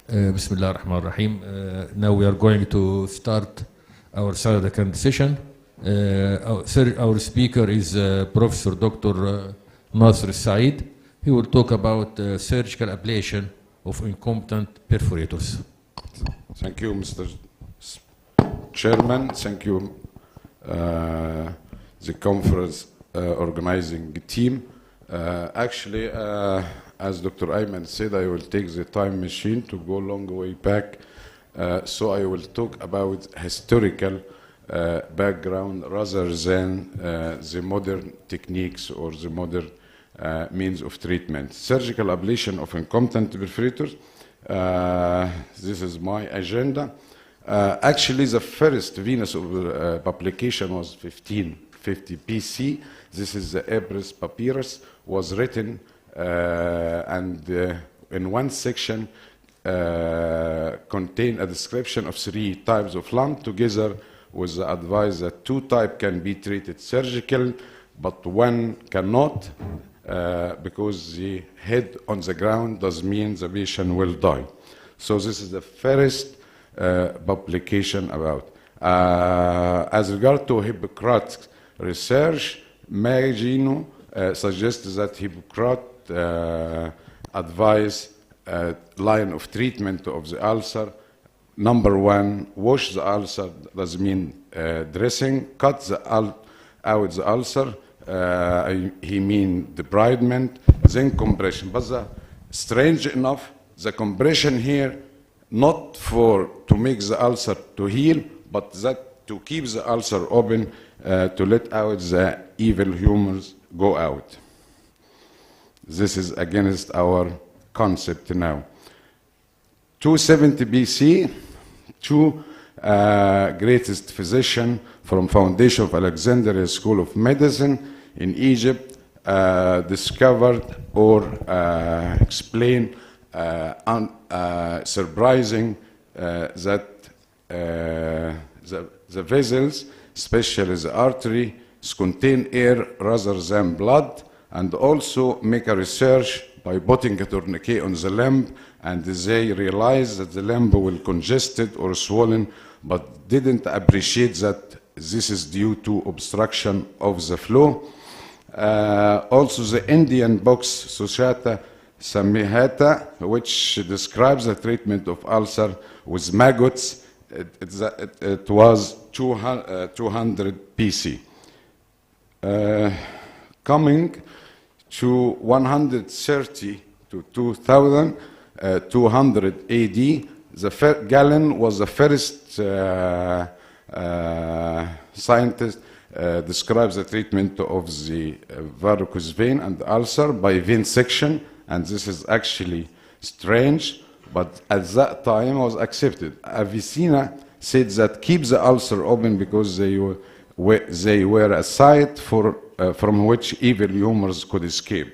Bismillah ar-Rahman ar-Rahim. Now we are going to start our Saturday session. Our speaker is Professor Dr. Naser Elsaid. He will talk about surgical ablation of incompetent perforators. Thank you, Mr. Chairman. Thank you, the conference organizing team. Actually, as Dr. Ayman said, I will take the time machine to go a long way back. So I will talk about historical background rather than the modern techniques or the modern means of treatment. Surgical ablation of incompetent perforators. This is my agenda. Actually, the first venous publication was 1550 BC. This is the Ebris Papyrus, was written and in one section contained a description of 3 types of lump, together with the advice that 2 types can be treated surgical, but 1 cannot, because the head on the ground does mean the patient will die. So this is the first publication about. As regard to Hippocrates research, Magino suggests that Hippocrates advised line of treatment of the ulcer. Number 1, wash the ulcer, does mean dressing, cut out the ulcer, he mean debridement, then compression. But strange enough, the compression here, not to make the ulcer to heal, but that to keep the ulcer open, to let out the evil humors go out. This is against our concept now. 270 BC, 2 greatest physicians from foundation of Alexandria School of Medicine in Egypt discovered or explained surprising that the vessels, especially the artery, contain air rather than blood, and also make a research by putting a tourniquet on the limb, and they realized that the limb will congested or swollen, but didn't appreciate that this is due to obstruction of the flow. Also the Indian book Sushata Samihata, which describes the treatment of ulcer with maggots, it was 200 BC. Coming to 130 to 2200 AD, Galen was the first scientist describes the treatment of the varicose vein and ulcer by vein section, and this is actually strange, but at that time was accepted. Avicenna said that keep the ulcer open because they were a site from which evil humors could escape.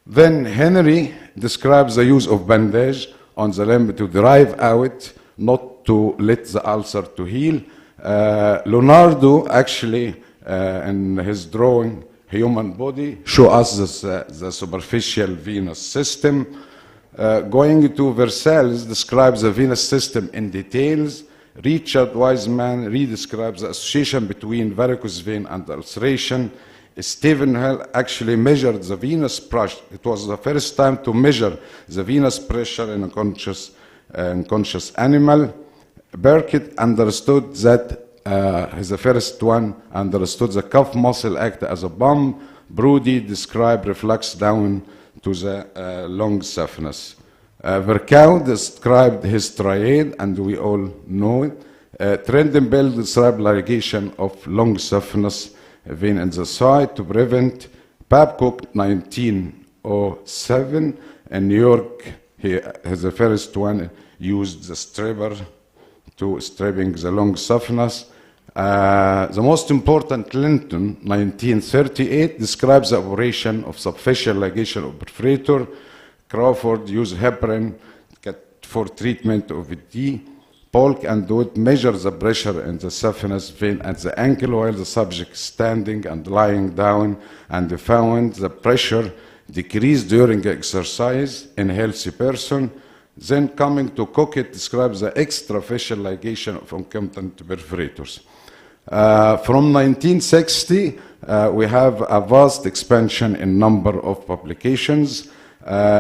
Then Henry describes the use of bandage on the limb to drive out, not to let the ulcer to heal. Leonardo actually, in his drawing human body, show us the superficial venous system. Going to Versailles describes the venous system in details. Richard Wiseman redescribes the association between varicose vein and ulceration. Stephen Hill actually measured the venous pressure. It was the first time to measure the venous pressure in a conscious animal. Burkitt understood that, he's the first one, understood the calf muscle act as a pump. Brody described reflux down to the lung softness. Virchow described his triad, and we all know it. Trendenbell described ligation of lung softness vein in the side to prevent. Babcock, 1907, in New York, he is the first one used the stripper to stripping the lung softness. The most important, Clinton, 1938, describes the operation of superficial ligation of perforator. Crawford used heparin for treatment of VT. Polk and Wood measure the pressure in the saphenous vein at the ankle while the subject standing and lying down, and they found the pressure decrease during exercise in healthy person. Then coming to Cockett describes the extrafacial ligation of incompetent perforators. From 1960, we have a vast expansion in number of publications.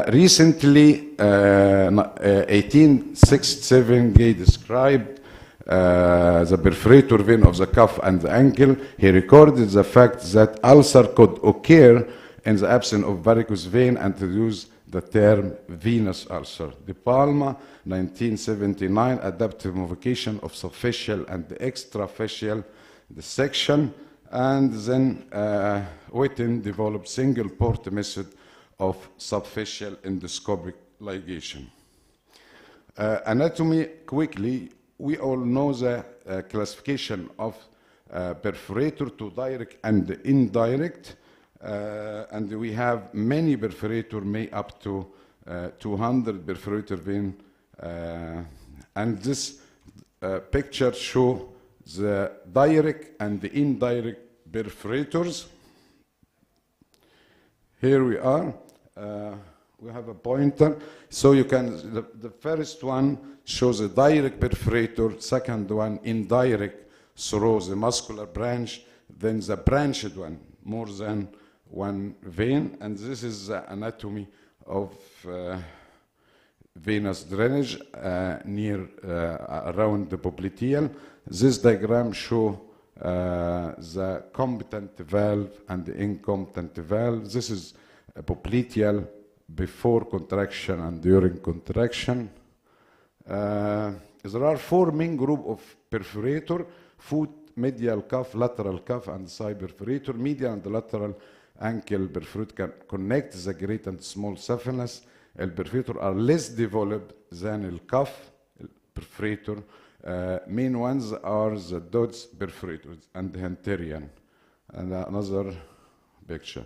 Recently, 1867, Gay described the perforator vein of the cuff and the ankle. He recorded the fact that ulcer could occur in the absence of varicose vein and introduced the term venous ulcer. De Palma, 1979, adaptive modification of subfacial and extrafacial dissection, and then Witten developed single port method of subfacial endoscopic ligation. Anatomy, quickly, we all know the classification of perforator to direct and indirect. And we have many perforator, may up to 200 perforator vein. And this picture show the direct and the indirect perforators. Here we are. We have a pointer. So you can, the first one shows a direct perforator, second one indirect through the muscular branch, then the branched one, more than one vein, and this is the anatomy of venous drainage near around the popliteal. This diagram shows the competent valve and the incompetent valve. This is a popliteal before contraction and during contraction. There are four main groups of perforator: foot, medial cuff, lateral cuff, and side perforator. Medial and lateral ankle perforator can connect the great and small saphenous. The perforator are less developed than the cuff perforator. Main ones are the Dodds perforators and the Hunterian. And another picture.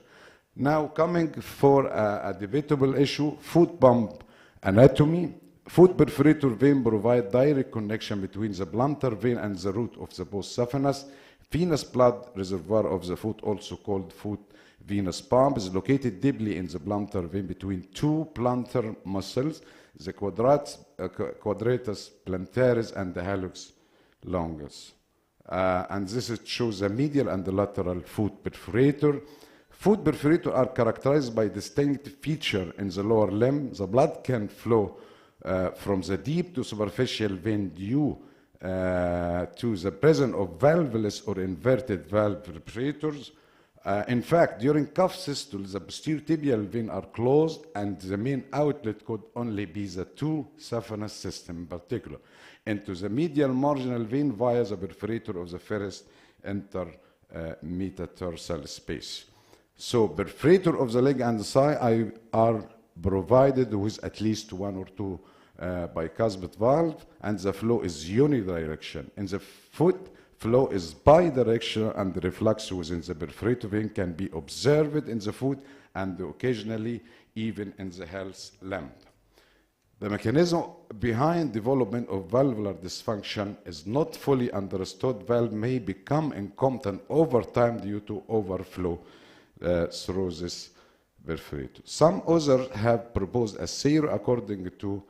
Now coming for a debatable issue, foot pump anatomy. Foot perforator vein provide direct connection between the plantar vein and the root of the both saphenous. Venous blood reservoir of the foot, also called foot venous pump, is located deeply in the plantar vein between two plantar muscles, the quadratus plantaris and the hallux longus. And this shows the medial and the lateral foot perforator. Foot perforator are characterized by distinct feature in the lower limb. The blood can flow from the deep to superficial vein due to the presence of valveless or inverted valve perforators. In fact, during cuff systole, the posterior tibial vein are closed and the main outlet could only be the two saphenous system in particular, into the medial marginal vein via the perforator of the first intermetatarsal space. So perforator of the leg and the thigh are provided with at least one or two bicuspid valve, and the flow is unidirectional. In the foot, flow is bidirectional, and the reflux within the perforator vein can be observed in the foot and occasionally even in the health limb. The mechanism behind development of valvular dysfunction is not fully understood. Valve may become incompetent over time due to overflow through this perforator. Some others have proposed a theory according to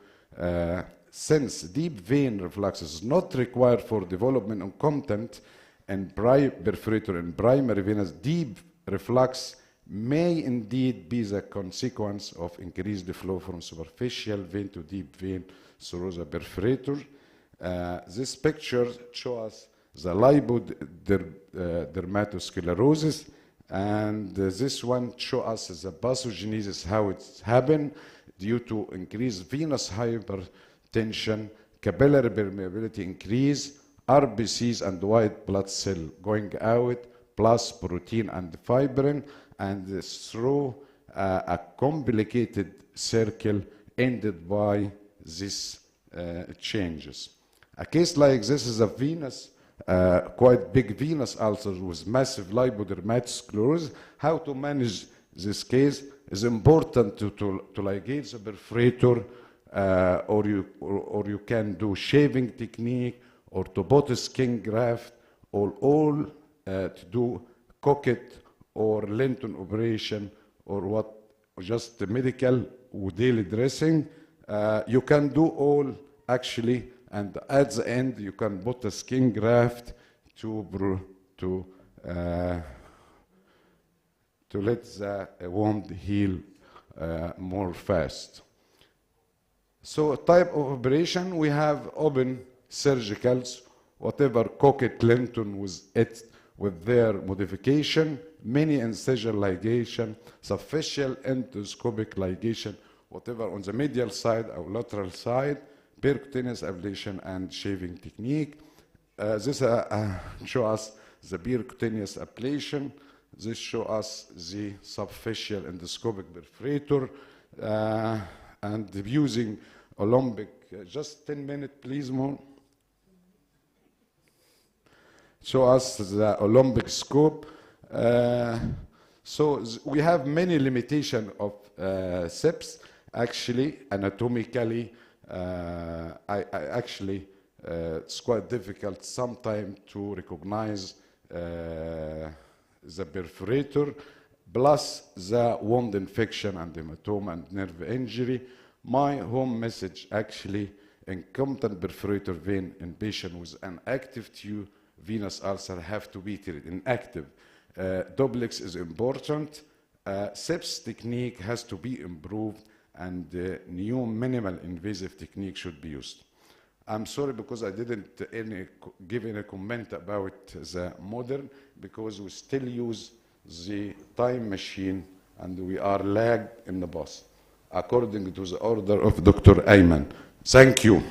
since deep vein reflux is not required for development of content and perforator in primary venous, deep reflux may indeed be the consequence of increased flow from superficial vein to deep vein through the perforator. This picture shows us the lipodermatosclerosis, and this one shows us the pathogenesis, how it's happened due to increased venous hypertension, capillary permeability increase, RBCs and white blood cell going out, plus protein and fibrin, and through a complicated circle ended by these changes. A case like this is a venous, quite big venous ulcer with massive lipodermatosclerosis. How to manage this case is important to ligate the perforator, or you can do shaving technique, or to put a skin graft, or all to do Cockett or Linton operation, or what just the medical or daily dressing. You can do all actually, and at the end you can put a skin graft to let the wound heal more fast. So type of operation, we have open surgicals, whatever Cockett Clinton was it with their modification, mini incision ligation, superficial endoscopic ligation, whatever on the medial side or lateral side, percutaneous ablation and shaving technique. This show us the percutaneous ablation. This show us the superficial endoscopic perforator, and using Olympic, just 10 minutes please more. Show us the Olympic scope. So we have many limitations of SIPs. Actually, anatomically, it's quite difficult sometimes to recognize the perforator, plus the wound infection and hematoma and nerve injury. My home message actually, incompetent perforator vein in patient with an active tube venous ulcer have to be treated. Inactive. Duplex is important. SIPS technique has to be improved, and new minimal invasive technique should be used. I'm sorry because I didn't give any comment about the modern, because we still use the time machine and we are lagged in the bus according to the order of Dr. Ayman. Thank you.